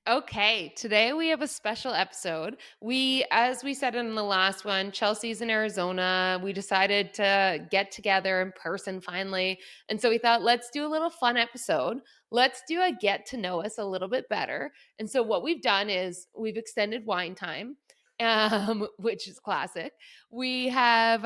Okay, today we have a special episode. As we said in the last one, Chelsea's in Arizona. We decided to get together in person finally. And so we thought, let's do a little fun episode. Let's do a get to know us a little bit better. And so what we've done is we've extended wine time. Which is classic. We have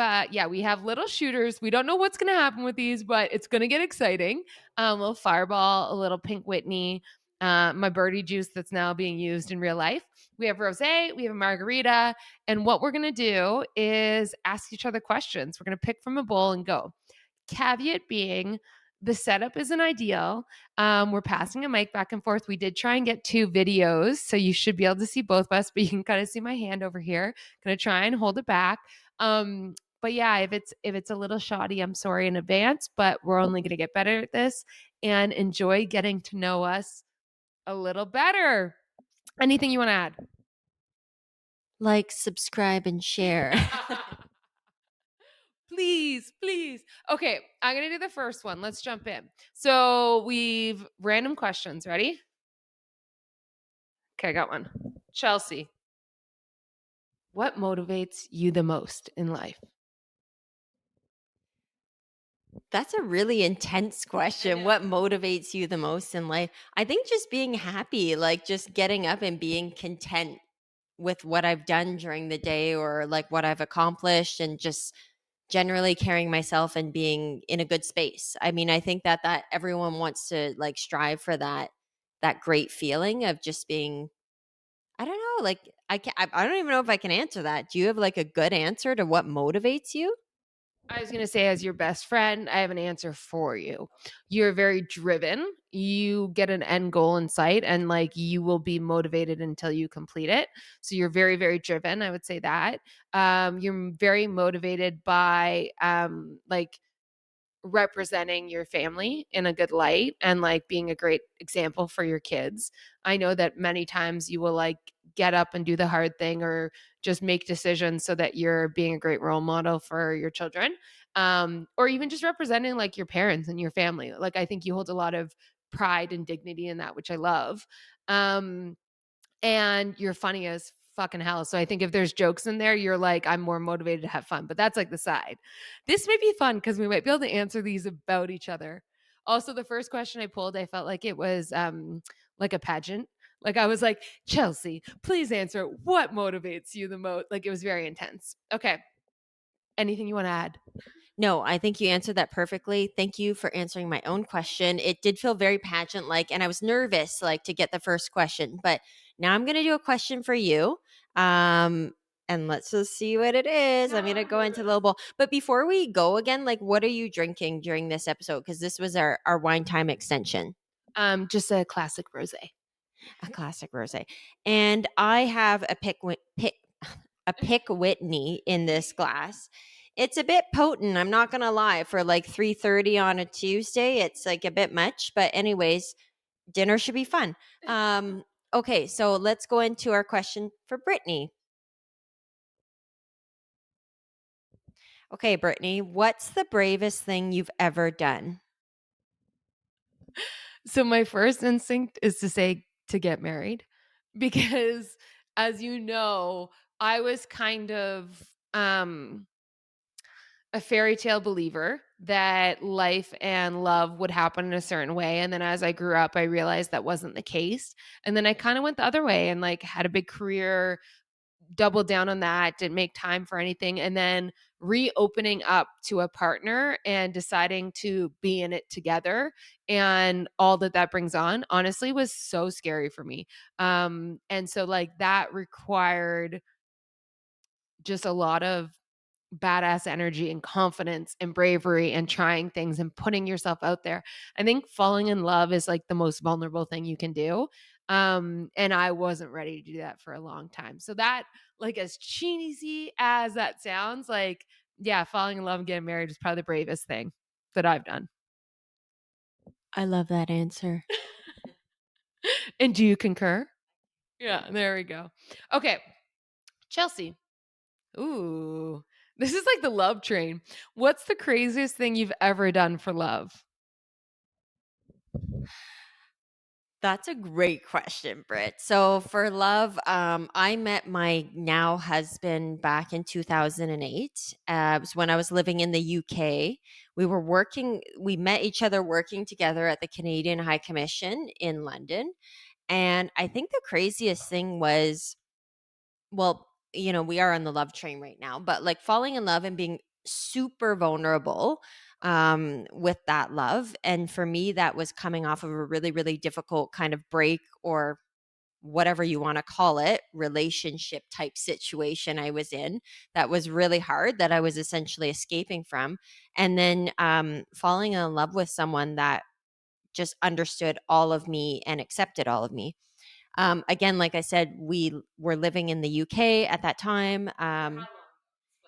little shooters. We don't know what's going to happen with these, but it's going to get exciting. A little fireball, a little pink Whitney, my birdie juice that's now being used in real life. We have rosé, we have a margarita, and what we're going to do is ask each other questions. We're going to pick from a bowl and go. Caveat being, the setup isn't ideal. We're passing a mic back and forth. We did try and get two videos, so you should be able to see both of us, but you can kind of see my hand over here. Gonna try and hold it back. But yeah, if it's a little shoddy, I'm sorry in advance, but we're only gonna get better at this and enjoy getting to know us a little better. Anything you want to add? Like, subscribe, and share. Please, please. Okay, I'm going to do the first one. Let's jump in. So we've random questions. Ready? Okay, I got one. Chelsea, what motivates you the most in life? That's a really intense question. What motivates you the most in life? I think just being happy, like just getting up and being content with what I've done during the day or like what I've accomplished and just generally carrying myself and being in a good space. I mean, I think that everyone wants to like strive for that great feeling of just being I don't know, like I don't even know if I can answer that. Do you have like a good answer to what motivates you? I was going to say, as your best friend, I have an answer for you. You're very driven. You get an end goal in sight, and like you will be motivated until you complete it. So you're very, very driven. I would say that. You're very motivated by like representing your family in a good light and like being a great example for your kids. I know that many times you will like get up and do the hard thing or just make decisions so that you're being a great role model for your children. Or even just representing like your parents and your family. Like I think you hold a lot of pride and dignity in that, which I love. Um, and you're funny as fucking hell. So I think if there's jokes in there, you're like, I'm more motivated to have fun. But that's like the side. This may be fun because we might be able to answer these about each other. Also, the first question I pulled, I felt like it was like a pageant. Like I was like, Chelsea, please answer what motivates you the most. Like it was very intense. Okay. Anything you want to add? No, I think you answered that perfectly. Thank you for answering my own question. It did feel very pageant like, and I was nervous like to get the first question, but now I'm going to do a question for you. And let's just see what it is. I'm going to go into the little bowl. But before we go again, like, what are you drinking during this episode? Because this was our wine time extension, Just a classic rosé. a classic rosé. And I have a pick Whitney in this glass. It's a bit potent, I'm not gonna lie. For like 3:30 on a Tuesday, it's like a bit much. But anyways, dinner should be fun. Okay, so let's go into our question for Brittany. Okay, Brittany, what's the bravest thing you've ever done? So my first instinct is to say to get married because as you know, I was kind of a fairy tale believer that life and love would happen in a certain way, and then as I grew up I realized that wasn't the case, and then I kind of went the other way and like had a big career, doubled down on that, didn't make time for anything, and then reopening up to a partner and deciding to be in it together and all that that brings on honestly was so scary for me. And so like that required just a lot of badass energy and confidence and bravery and trying things and putting yourself out there. I think falling in love is like the most vulnerable thing you can do. And I wasn't ready to do that for a long time. So that, like as cheesy as that sounds, like yeah, falling in love and getting married is probably the bravest thing that I've done. I love that answer. And do you concur? Yeah, there we go. Okay, Chelsea. Ooh, this is like the love train. What's the craziest thing you've ever done for love? That's a great question, Britt. So for love, I met my now husband back in 2008. It was when I was living in the UK. We met each other working together at the Canadian High Commission in London. And I think the craziest thing was, well, we are on the love train right now, but like falling in love and being super vulnerable with that love. And for me, that was coming off of a really, really difficult kind of break, or whatever you want to call it, relationship type situation I was in that was really hard, that I was essentially escaping from. And then falling in love with someone that just understood all of me and accepted all of me. Again, like I said, we were living in the UK at that time.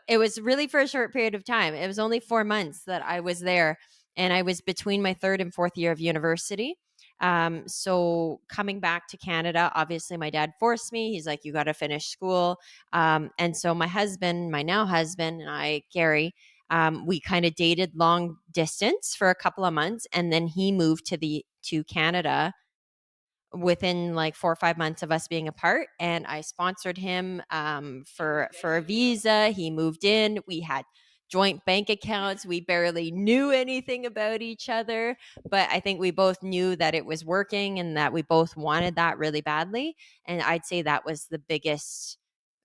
It was really for a short period of time. It was only 4 months that I was there, and I was between my third and fourth year of university. So coming back to Canada, obviously my dad forced me. He's like, "You got to finish school." And so my husband, my now husband, and I, Gary, we kind of dated long distance for a couple of months, and then he moved to Canada within like 4 or 5 months of us being apart, and I sponsored him for a visa. He moved in. We had joint bank accounts. We barely knew anything about each other, but I think we both knew that it was working and that we both wanted that really badly. And I'd say that was the biggest,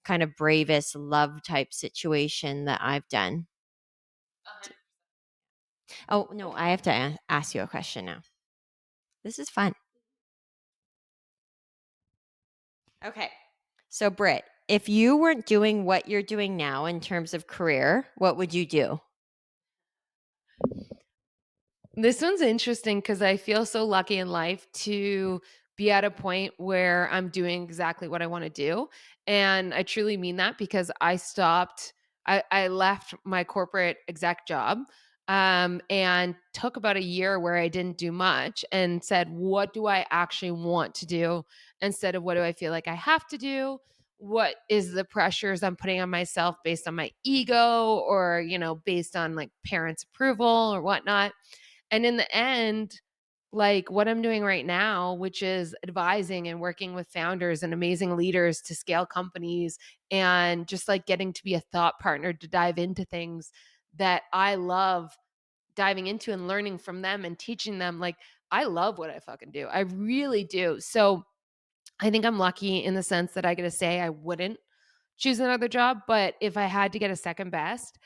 kind of bravest love type situation that I've done. Oh, no, I have to ask you a question now. This is fun. Okay. So, Britt, if you weren't doing what you're doing now in terms of career, what would you do? This one's interesting because I feel so lucky in life to be at a point where I'm doing exactly what I want to do. And I truly mean that because I left my corporate exec job and took about a year where I didn't do much and said, what do I actually want to do instead of what do I feel like I have to do? What is the pressures I'm putting on myself based on my ego or, based on like parents' approval or whatnot? And in the end, like what I'm doing right now, which is advising and working with founders and amazing leaders to scale companies and just like getting to be a thought partner to dive into things that I love diving into and learning from them and teaching them. Like, I love what I fucking do. I really do. So I think I'm lucky in the sense that I get to say I wouldn't choose another job. But if I had to get a second best,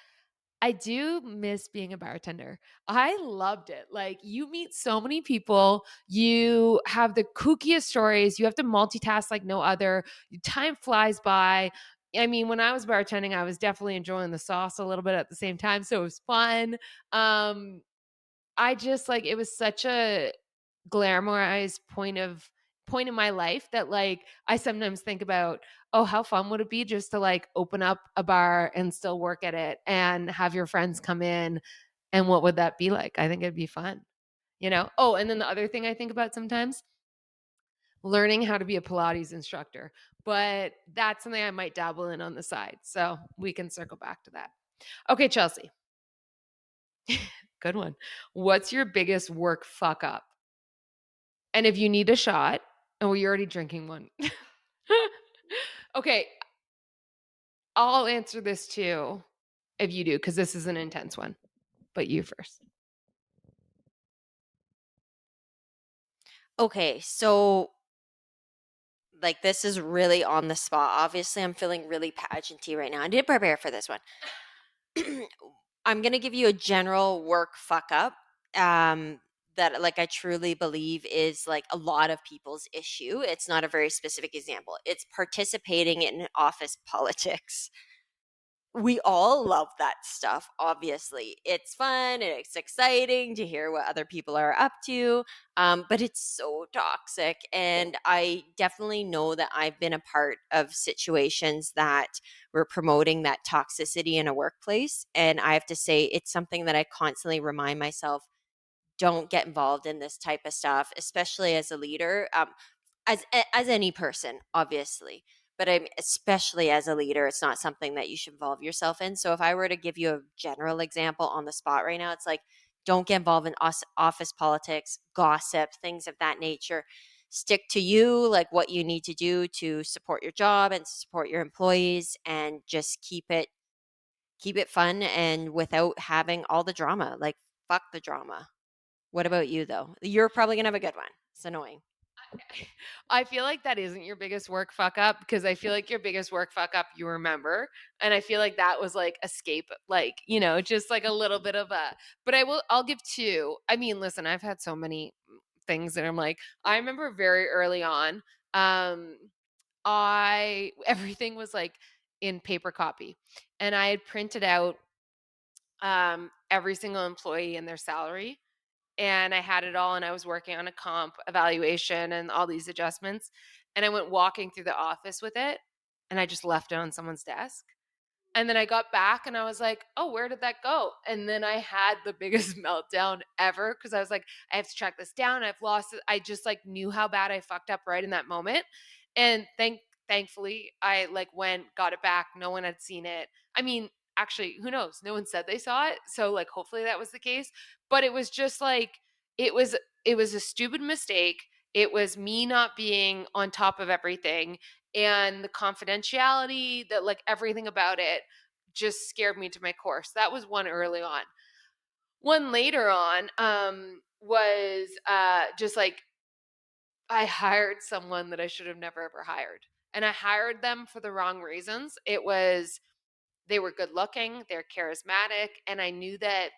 I do miss being a bartender. I loved it. Like, you meet so many people, you have the kookiest stories, you have to multitask like no other. Time flies by. I mean, when I was bartending, I was definitely enjoying the sauce a little bit at the same time, so it was fun. Um, I just like it was such a glamorized point in my life that like I sometimes think about, oh, how fun would it be just to like open up a bar and still work at it and have your friends come in, and what would that be like? I think it'd be fun. Oh, and then the other thing I think about sometimes, learning how to be a Pilates instructor. But that's something I might dabble in on the side. So we can circle back to that. Okay, Chelsea. Good one. What's your biggest work fuck up? And if you need a shot, oh, you're already drinking one. Okay, I'll answer this too if you do, because this is an intense one. But you first. Okay, so like this is really on the spot. Obviously, I'm feeling really pageanty right now. I did prepare for this one. I'm gonna give you a general work fuck up. That like I truly believe is like a lot of people's issue. It's not a very specific example. It's participating in office politics. We all love that stuff, obviously. It's fun and it's exciting to hear what other people are up to, but it's so toxic. And I definitely know that I've been a part of situations that were promoting that toxicity in a workplace. And I have to say, it's something that I constantly remind myself, don't get involved in this type of stuff, especially as a leader. As any person, obviously, but I'm especially as a leader, it's not something that you should involve yourself in. So if I were to give you a general example on the spot right now, it's like, don't get involved in office politics, gossip, things of that nature. stick to you, like what you need to do to support your job and support your employees, and just keep it fun and without having all the drama. Like, fuck the drama. What about you though? You're probably gonna have a good one. It's annoying. I feel like that isn't your biggest work fuck up because I feel like your biggest work fuck up you remember. And I feel like that was like escape, like, just like a little bit of but I'll give two. I mean, listen, I've had so many things that I'm like, I remember very early on, um, everything was like in paper copy and I had printed out every single employee and their salary and I had it all and I was working on a comp evaluation and all these adjustments and I went walking through the office with it and I just left it on someone's desk. And then I got back and I was like, "Oh, where did that go?" And then I had the biggest meltdown ever because I was like, "I have to track this down. I've lost it." I just like knew how bad I fucked up right in that moment. And thankfully I like went, got it back. No one had seen it. I mean, actually, who knows? No one said they saw it. So like hopefully that was the case. But it was just like it was a stupid mistake. It was me not being on top of everything and the confidentiality that like everything about it just scared me to my core. So that was one early on. One later on was just like I hired someone that I should have never ever hired. And I hired them for the wrong reasons. It was they were good looking, they're charismatic, and I knew that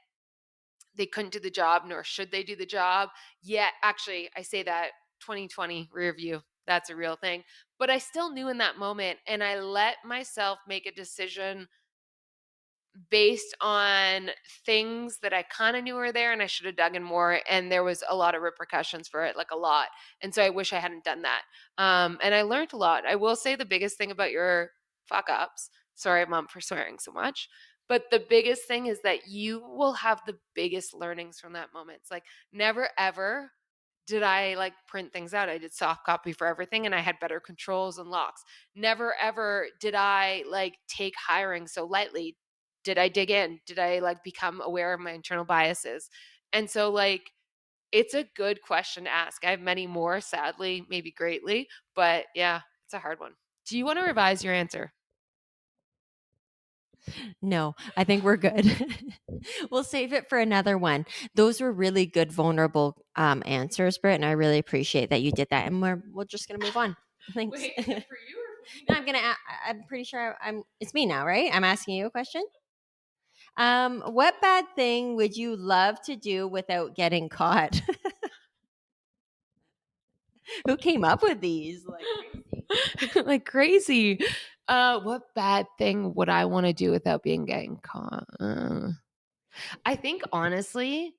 they couldn't do the job nor should they do the job. Yeah, actually, I say that 2020 rear view. That's a real thing. But I still knew in that moment and I let myself make a decision based on things that I kind of knew were there and I should have dug in more. And there was a lot of repercussions for it, like a lot. And so I wish I hadn't done that. And I learned a lot. I will say the biggest thing about your fuck ups, sorry, mom, for swearing so much. But the biggest thing is that you will have the biggest learnings from that moment. It's like never ever did I like print things out. I did soft copy for everything and I had better controls and locks. Never ever did I like take hiring so lightly. Did I dig in? Did I like become aware of my internal biases? And so like it's a good question to ask. I have many more, sadly, maybe greatly, but yeah, it's a hard one. Do you want to revise your answer? No, I think we're good. We'll save it for another one. Those were really good, vulnerable answers, Britt, and I really appreciate that you did that. And we're just gonna move on. Thanks. Wait, is it for you or for me No, now? I'm pretty sure I'm. It's me now, right? I'm asking you a question. What bad thing would you love to do without getting caught? Who came up with these? Like crazy. Like crazy. What bad thing would I want to do without being getting caught? I think honestly,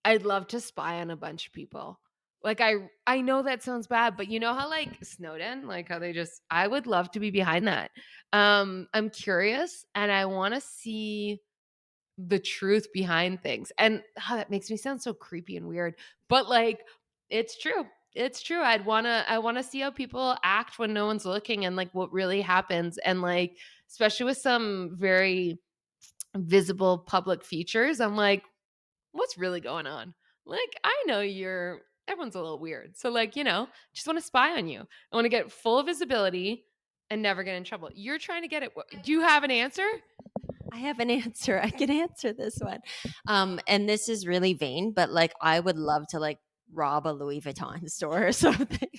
I'd love to spy on a bunch of people. Like I know that sounds bad, but you know how like Snowden, like how they just I would love to be behind that. I'm curious and I want to see the truth behind things. And that makes me sound so creepy and weird, but like it's true. It's true. I want to see how people act when no one's looking and like what really happens and like especially with some very visible public features. I'm like what's really going on? Like, I know everyone's a little weird. So, like, just want to spy on you. I want to get full visibility and never get in trouble. You're trying to get it. Do you have an answer? I have an answer. I can answer this one. And this is really vain, but like I would love to like rob a Louis Vuitton store or something.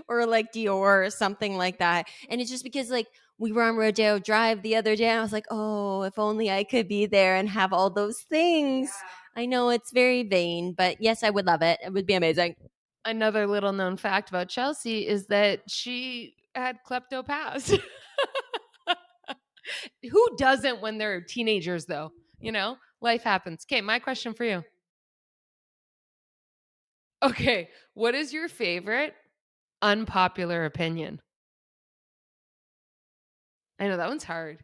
Or like Dior or something like that. And it's just because like we were on Rodeo Drive the other day. And I was like, oh, if only I could be there and have all those things. I know it's very vain, but yes, I would love it. It would be amazing. Another little known fact about Chelsea is that she had klepto past. Who doesn't when they're teenagers, though? Life happens. Okay, my question for you. Okay, what is your favorite unpopular opinion? I know that one's hard.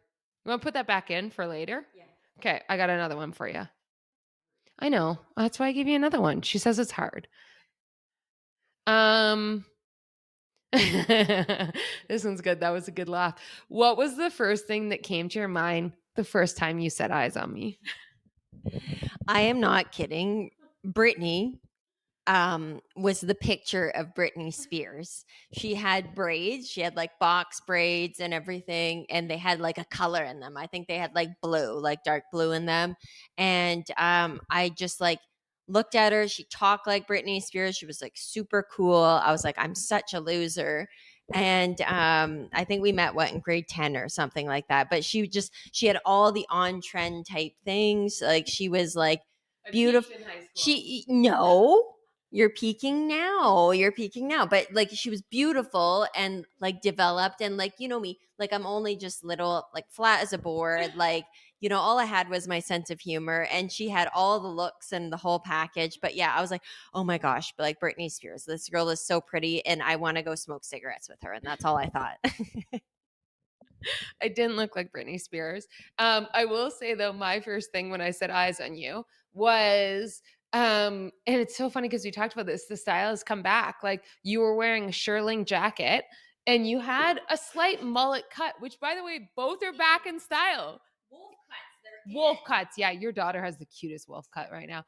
You want to put that back in for later? Yeah. Okay, I got another one for you. I know. That's why I gave you another one. She says it's hard. Um This one's good. That was a good laugh. What was the first thing that came to your mind the first time you set eyes on me? I am not kidding. Brittany was the picture of Britney Spears. She had braids, she had like box braids and everything, and they had like a color in them. I think they had like blue, like dark blue in them. And I just like looked at her. She talked like Britney Spears. She was like super cool. I was like, I'm such a loser. And I think we met what in grade 10 or something like that. But she had all the on trend type things. Like she was like I peaked beautiful. in high school. She no, you're peaking now. You're peaking now. But like she was beautiful and like developed and like you know me, like I'm only just little, like flat as a board. Like, all I had was my sense of humor and she had all the looks and the whole package. But yeah, I was like, oh my gosh, but like Britney Spears, this girl is so pretty and I want to go smoke cigarettes with her. And that's all I thought. I didn't look like Britney Spears. I will say though, my first thing when I said eyes on you was, and it's so funny because we talked about this. The style has come back. Like you were wearing a shearling jacket and you had a slight mullet cut, which by the way, both are back in style. Wolf cuts, they're Wolf in. cuts. Yeah, your daughter has the cutest wolf cut right now.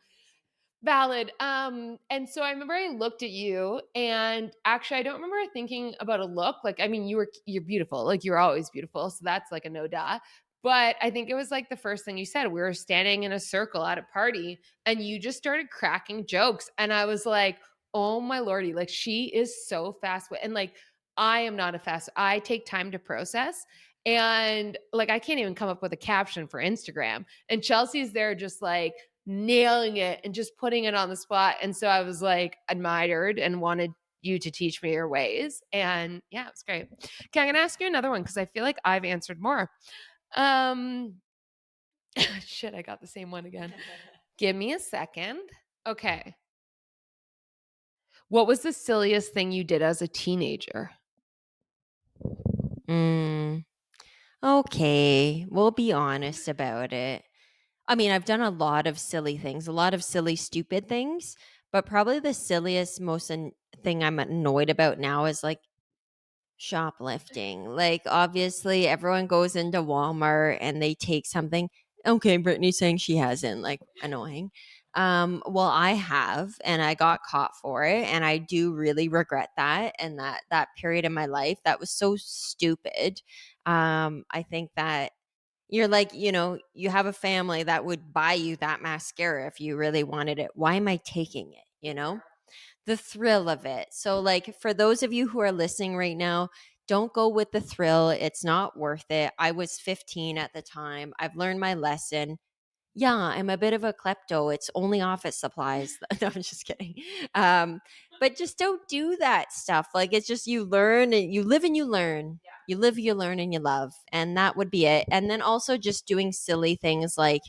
Valid. And so I remember I looked at you and actually I don't remember thinking about a look. Like, I mean, you're beautiful. Like you're always beautiful. So that's like a no duh. But I think it was like the first thing you said. We were standing in a circle at a party and you just started cracking jokes. And I was like, oh my lordy, like she is so fast. And like I am not a fast, I take time to process. And like I can't even come up with a caption for Instagram. And Chelsea's there just like nailing it and just putting it on the spot. And so I was like admired and wanted you to teach me your ways. And yeah, it was great. Okay, I'm gonna ask you another one because I feel like I've answered more. Um shit, I got the same one again. Give me a second. Okay. What was the silliest thing you did as a teenager? Mm, okay, we'll be honest about it. I mean, I've done a lot of silly things, a lot of silly, stupid things, but probably the silliest, thing I'm annoyed about now is like shoplifting. Like, obviously, everyone goes into Walmart and they take something. Okay, Brittany's saying she hasn't, like, annoying. Well, I have, and I got caught for it, and I do really regret that. And that period in my life that was so stupid. I think that you're like, you have a family that would buy you that mascara if you really wanted it. Why am I taking it? The thrill of it. So, like, for those of you who are listening right now, don't go with the thrill. It's not worth it. I was 15 at the time. I've learned my lesson. Yeah, I'm a bit of a klepto. It's only office supplies. No, I'm just kidding. Um, but just don't do that stuff. Like, it's just you learn and you live and you learn. You live, you learn, and you love. And that would be it. And then also just doing silly things like,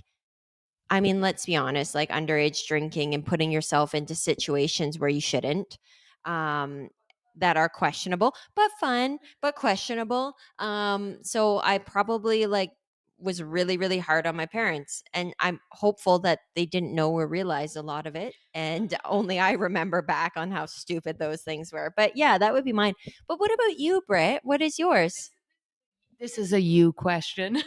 I mean, let's be honest, like underage drinking and putting yourself into situations where you shouldn't, um, that are questionable, but fun, but questionable. So I probably like was really, really hard on my parents. And I'm hopeful that they didn't know or realize a lot of it. And only I remember back on how stupid those things were. But yeah, that would be mine. But what about you, Britt? What is yours? This is a you question.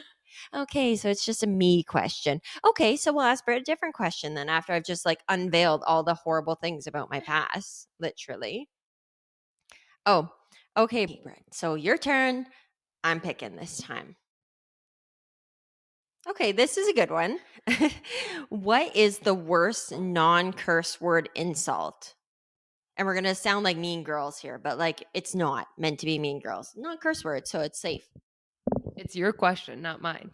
Okay, so it's just a me question. Okay, so we'll ask Britt a different question then after I've just like unveiled all the horrible things about my past, literally. Oh, okay, Britt. So your turn. I'm picking this time. Okay, this is a good one. What is the worst non curse word insult? And we're going to sound like mean girls here, but like it's not meant to be mean girls. Non curse word, so it's safe. It's your question, not mine.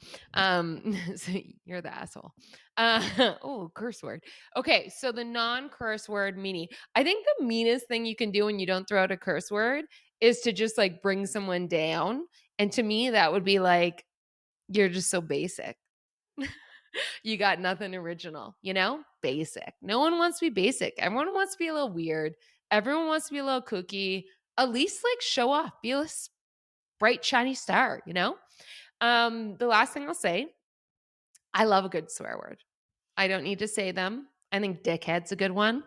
So you're the asshole. Oh, curse word. Okay, so the non-curse word meaning. I think the meanest thing you can do when you don't throw out a curse word is to just like bring someone down. And to me, that would be like, you're just so basic. You got nothing original, Basic. No one wants to be basic. Everyone wants to be a little weird. Everyone wants to be a little kooky. At least like show off, be a bright, shiny star. The last thing I'll say, I love a good swear word. I don't need to say them. I think dickhead's a good one.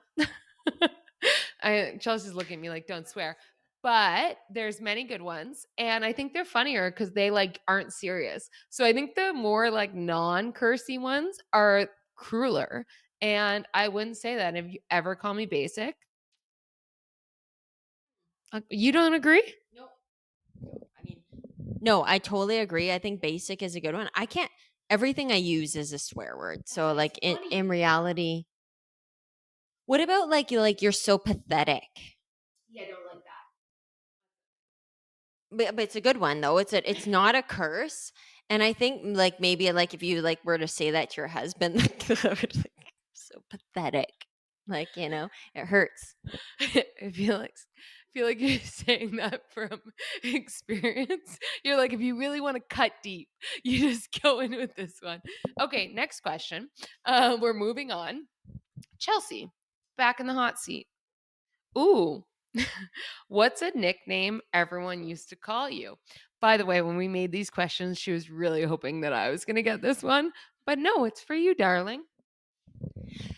Chelsea's looking at me like, don't swear. But there's many good ones. And I think they're funnier because they like aren't serious. So I think the more like non-cursy ones are crueler. And I wouldn't say that if you ever call me basic. You don't agree? No, I mean, no, I totally agree. I think basic is a good one. I can't. Everything I use is a swear word. So, like in reality, what about like you're so pathetic? Yeah, I don't like that. But it's a good one though. It's not a curse, and I think like maybe like if you like were to say that to your husband, like, so pathetic, like it hurts. I feel like you're saying that from experience. You're like, if you really want to cut deep, you just go in with this one. Okay, next question. We're moving on. Chelsea, back in the hot seat. Ooh, what's a nickname everyone used to call you? By the way, when we made these questions, she was really hoping that I was going to get this one, but no, it's for you, darling.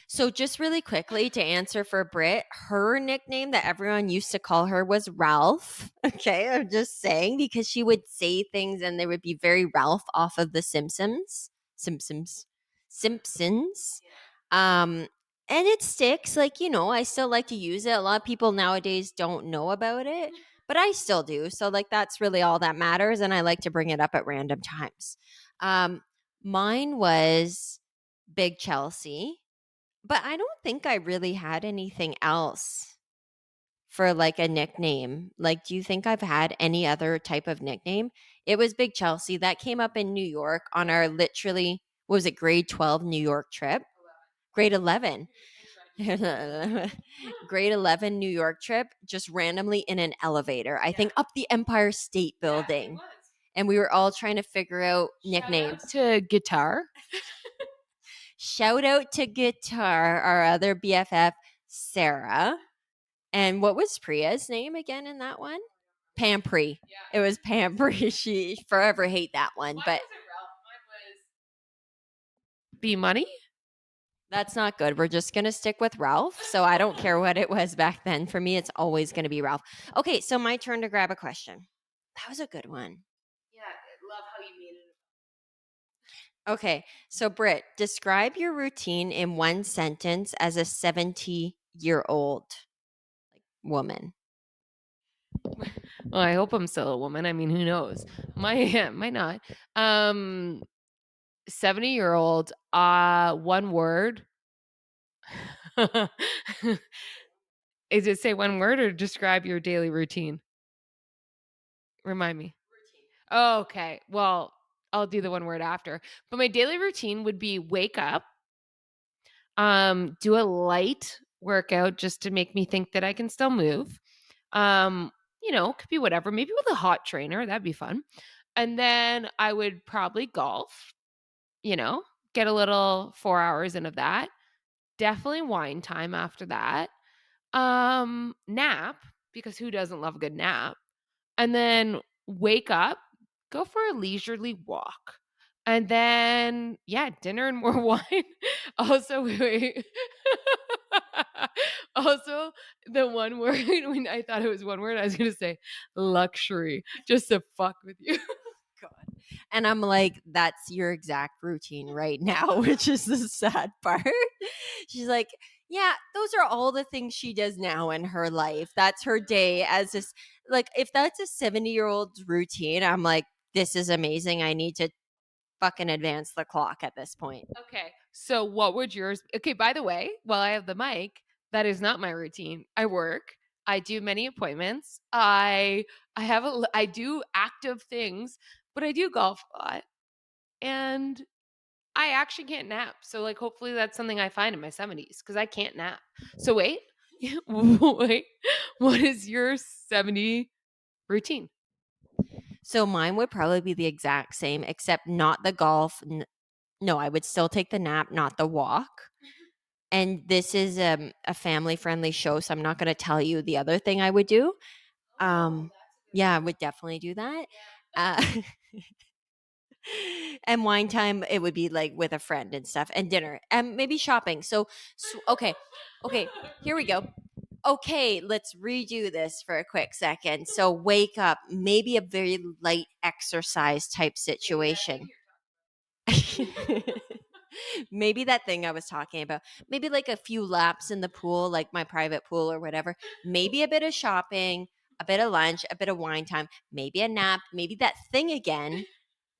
So just really quickly to answer for Brit, her nickname that everyone used to call her was Ralph. Okay, I'm just saying because she would say things and they would be very Ralph off of the Simpsons. Simpsons. Simpsons. Um and it sticks like I still like to use it. A lot of people nowadays don't know about it, but I still do. So like that's really all that matters and I like to bring it up at random times. Um Mine was Big Chelsea, but I don't think I really had anything else for like a nickname. Like, do you think I've had any other type of nickname? It was Big Chelsea. That came up in New York on our literally, what was it, grade 12 New York trip? Grade 11. Grade 11 New York trip, just randomly in an elevator, I think up the Empire State Building. And we were all trying to figure out nicknames. To guitar. Shout out to Guitar, our other BFF, Sarah. And what was Priya's name again in that one? Pampri. It was Pampri. She forever hate that one, but B Money? that's not good. We're just going to stick with Ralph. So I don't care what it was back then. For me, it's always going to be Ralph. Okay, so my turn to grab a question. That was a good one. Yeah, I love how you made it. Okay, so Britt, describe your routine in one sentence as a 70-year-old woman. Well, I hope I'm still a woman. I mean, who knows? Might not. 70-year-old, one word. Is it say one word or describe your daily routine? Remind me. Okay. Well, I'll do the one word after. But my daily routine would be wake up, do a light workout just to make me think that I can still move. Could be whatever, maybe with a hot trainer, that'd be fun. And then I would probably golf, you know, get a little 4 hours in of that. Definitely wine time after that. Nap, because who doesn't love a good nap? And then wake up, go for a leisurely walk. And then, yeah, dinner and more wine. Also, wait. Also, the one word, when I thought it was one word, I was going to say luxury, just to fuck with you. God. And I'm like, that's your exact routine right now, which is the sad part. She's like, yeah, those are all the things she does now in her life. That's her day as this, like, if that's a 70-year-old's routine, I'm like, this is amazing. I need to fucking advance the clock at this point. Okay. So what would yours? Okay, by the way, while I have the mic, that is not my routine. I work. I do many appointments. I do active things, but I do golf a lot. And I actually can't nap. So like hopefully that's something I find in my 70s cuz I can't nap. So wait. Wait. What is your 70 routine? So mine would probably be the exact same, except not the golf. No, I would still take the nap, not the walk. And this is a family friendly show, so I'm not going to tell you the other thing I would do. Yeah, I would definitely do that. Uh, and wine time, it would be like with a friend and stuff, and dinner, and maybe shopping. So okay, here we go. Okay, let's redo this for a quick second. So wake up, maybe a very light exercise type situation. Maybe that thing I was talking about. Maybe like a few laps in the pool, like my private pool or whatever. Maybe a bit of shopping, a bit of lunch, a bit of wine time, maybe a nap, maybe that thing again,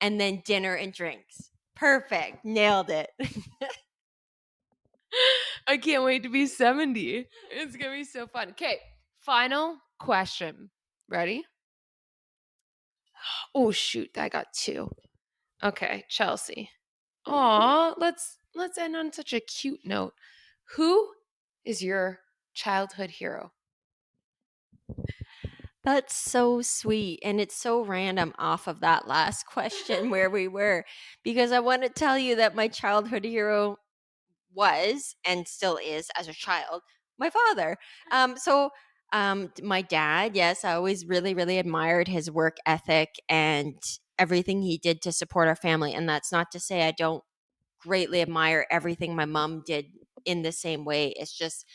and then dinner and drinks. Perfect. Nailed it. I can't wait to be 70. It's gonna be so fun. Okay, final question. Ready? Oh shoot, I got two. Okay, Chelsea. Aw, let's end on such a cute note. Who is your childhood hero? That's so sweet. And it's so random off of that last question where we were, because I want to tell you that my childhood hero was and still is as a child my father. My dad, yes, I always really, really admired his work ethic and everything he did to support our family. And that's not to say I don't greatly admire everything my mom did in the same way. It's just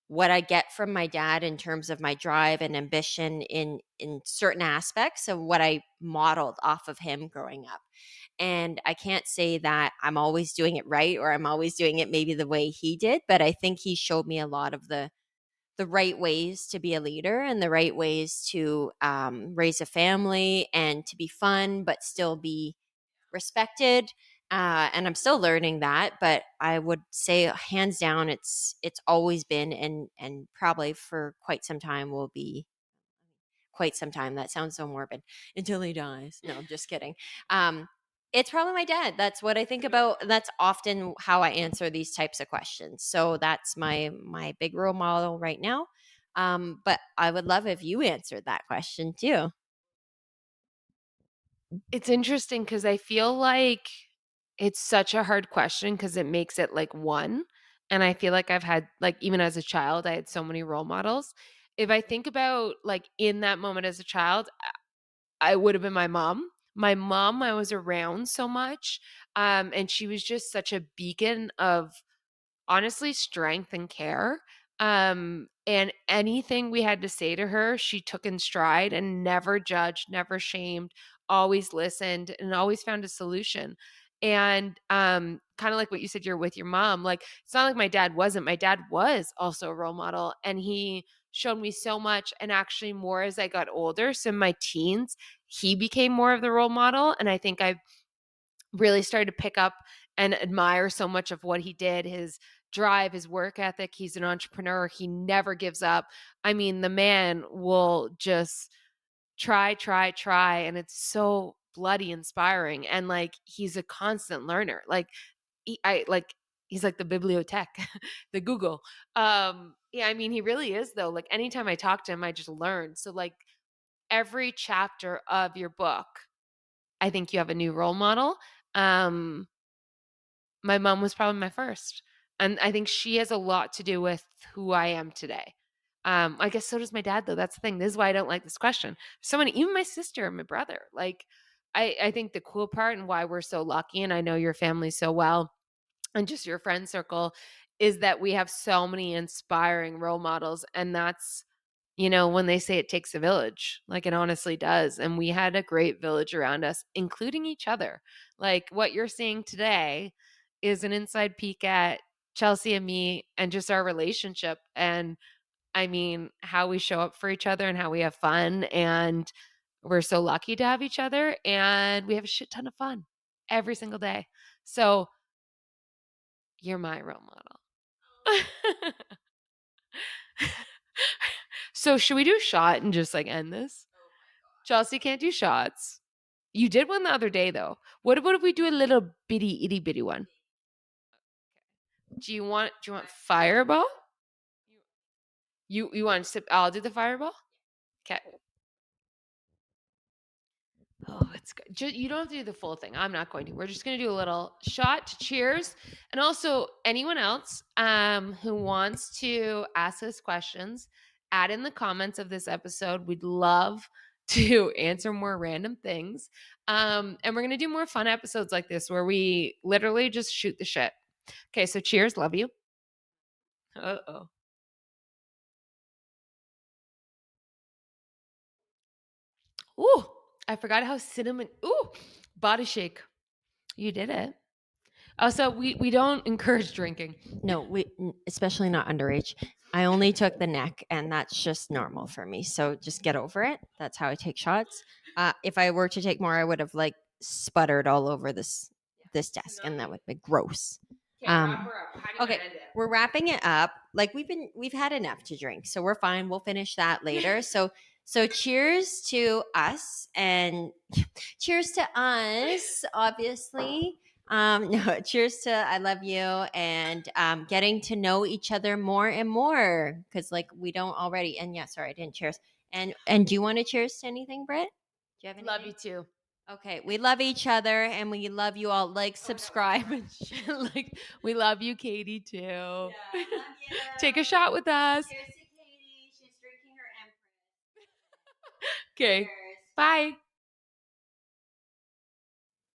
what I get from my dad in terms of my drive and ambition in certain aspects of what I modeled off of him growing up. And I can't say that I'm always doing it right or I'm always doing it maybe the way he did, but I think he showed me a lot of the right ways to be a leader and the right ways to raise a family and to be fun but still be respected. And I'm still learning that, but I would say hands down, it's always been and probably for quite some time will be quite some time. That sounds so morbid. Until he dies. No, I'm just kidding. Um, it's probably my dad. That's what I think about. That's often how I answer these types of questions. So that's my big role model right now. But I would love if you answered that question too. It's interesting because I feel like it's such a hard question because it makes it like one. And I feel like I've had, like, even as a child, I had so many role models. If I think about like in that moment as a child, I would have been my mom. My mom, I was around so much. And she was just such a beacon of honestly strength and care. And anything we had to say to her, she took in stride and never judged, never shamed, always listened and always found a solution. And kind of like what you said, you're with your mom. Like, it's not like my dad wasn't. My dad was also a role model and he showed me so much, and actually more as I got older. So in my teens, he became more of the role model. And I think I really started to pick up and admire so much of what he did, his drive, his work ethic. He's an entrepreneur. He never gives up. I mean, the man will just try, try, try. And it's so bloody inspiring. And like, he's a constant learner. Like, he's like the bibliothèque, the Google. Yeah, I mean, he really is though. Like, anytime I talk to him, I just learn. So, like, every chapter of your book, I think you have a new role model. Um, my mom was probably my first, and I think she has a lot to do with who I am today. I guess so does my dad, though. That's the thing. This is why I don't like this question. So many, even my sister and my brother. Like, I think the cool part and why we're so lucky, and I know your family so well, and just your friend circle, is that we have so many inspiring role models, and that's, when they say it takes a village, like, it honestly does. And we had a great village around us, including each other. Like, what you're seeing today is an inside peek at Chelsea and me and just our relationship. And I mean, how we show up for each other and how we have fun. And we're so lucky to have each other. And we have a shit ton of fun every single day. So you're my role model. So should we do a shot and just like end this? Chelsea can't do shots. You did one the other day though. What if we do a little bitty itty bitty one? Do you want fireball? You want to sip? I'll do the fireball. Okay. Oh, it's good. You don't have to do the full thing. I'm not going to. We're just going to do a little shot to cheers. And also, anyone else who wants to ask us questions, add in the comments of this episode. We'd love to answer more random things. And we're going to do more fun episodes like this where we literally just shoot the shit. Okay, so cheers. Love you. Uh-oh. Ooh, I forgot how cinnamon. Ooh, body shake. You did it. Oh, so we don't encourage drinking. No, especially not underage. I only took the neck, and that's just normal for me. So just get over it. That's how I take shots. If I were to take more, I would have like sputtered all over this desk, and that would be gross. Okay, wrap her up. How do you want Okay, to end it? we're wrapping it up. Like we've had enough to drink, so we're fine. We'll finish that later. So cheers to us, and cheers to us, obviously. No, cheers to I love you, and getting to know each other more and more, because like we don't already. And yeah, sorry, I didn't cheers. And do you want to cheers to anything, Britt? Do you have Love you anything? too. Okay, we love each other, and we love you all. Like, Oh, no, subscribe, and like we love you, Katie, too. yeah, love Take a you. shot with us. Cheers to Katie. She's drinking her Empress. Okay. Cheers. Bye.